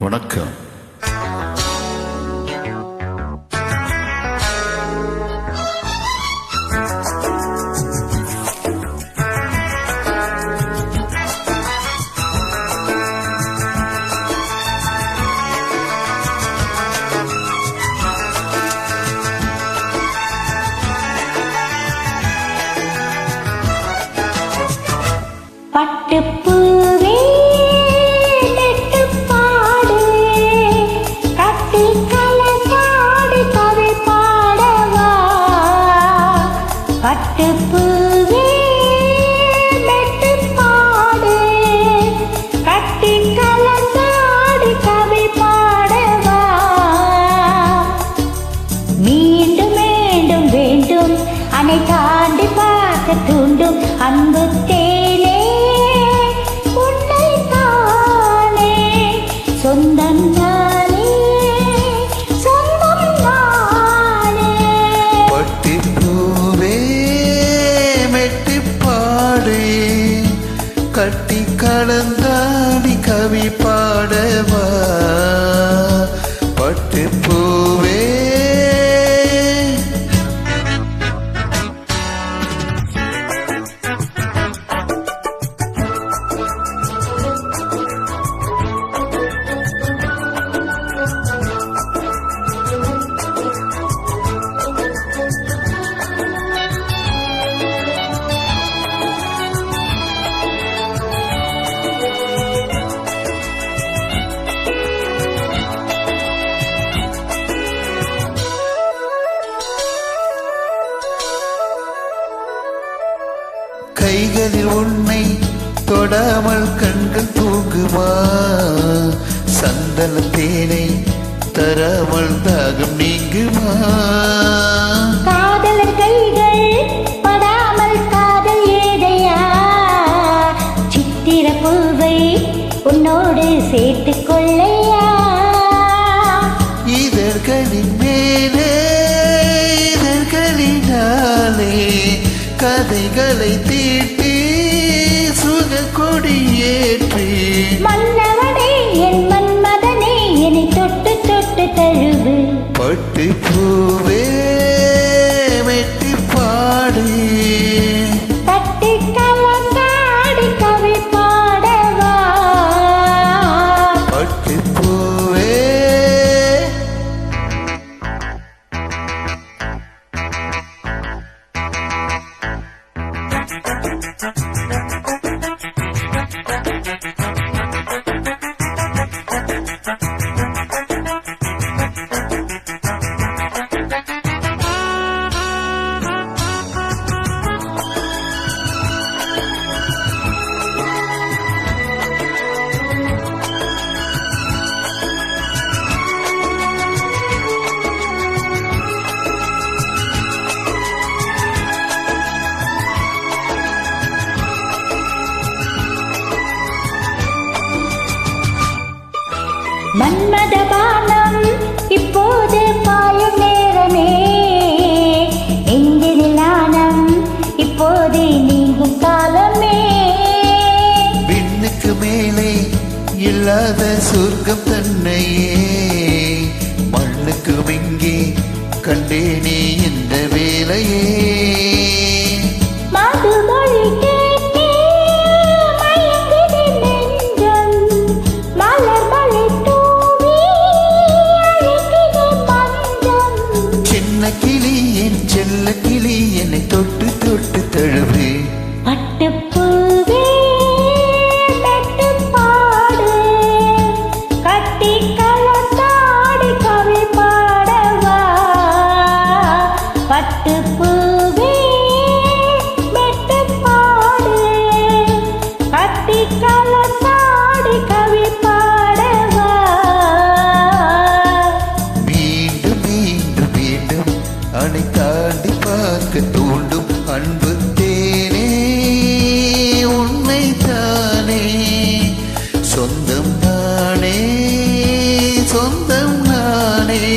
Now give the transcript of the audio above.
வணக்கம். பட்டுப்பூவே நெட்டுப்பாடு கட்டி கலந்தாடி கவி பாடவா. பட்டுப்பூவே நெட்டுப்பாடு கட்டி கலந்தாடி கவி பாடவா. மீண்டும் மீண்டும் வேண்டும் அணை தாண்டி பார்க்க தூண்டும் அன்பு தேனே உன்னை தானே. சொந்தம் நானே சொந்தம் நானே. பட்டுப்பூவே மெட்டுப்பாடு கட்டி கலந்தாடி கவி பாடவா. பட்டுப்பூவே கைகளில் உன்னை தொடாமல் கண்கள் தூங்குமா. சந்தன தேனை தராமல் தாகம் நீங்குமா. காதலர் கைகள் படாமல் காதல் ஏதையா. சித்திர பூவை உன்னோடு சேர்த்துக் கொள்ளையா. இதழ்களின் மேலே இதழ்களினாலே கதைகளை தீட்டி சுக கொடியேற்றி. மன்னவனே என் மன்மதனே என்னை தொட்டு தொட்டு தழுவு. பட்டுப்பூவே மெட்டுப்பாடு தட்டி கலந்தாடி கவி பாடவா. பட்டுப்பூவே மன்மத பானம் இப்போது பாயும் நேரமே. நெஞ்சினில் நாணம் இப்போது நீங்கும் காலமே. விண்ணுக்கு மேலே இல்லாத சொர்க்கம் தன்னையே மண்ணுக்கு இங்கே கண்டேனே இந்த வேலையே. மதுமொழி கேட்டே மயங்குது நெஞ்சம். மலர் மழை தூவி அழைக்குது மஞ்சம். சின்ன கிளி என் செல்ல கிளி என்னை தொட்டு தொட்டு தழுவு. பட்டுப்பூவே மெட்டுப்பாடு கட்டி கலந்தாடி கவி பாடவா. பட்டுப்பூவே மெட்டுப்பாடு கட்டி கலந்தாடி கவி பாடவா. மீண்டும் மீண்டும் மீண்டும் அணை தாண்டி பார்க்க தூண்டும் அன்பு தேனே உன்னை தானே. சொந்தம் நானே சொந்தம் நானே.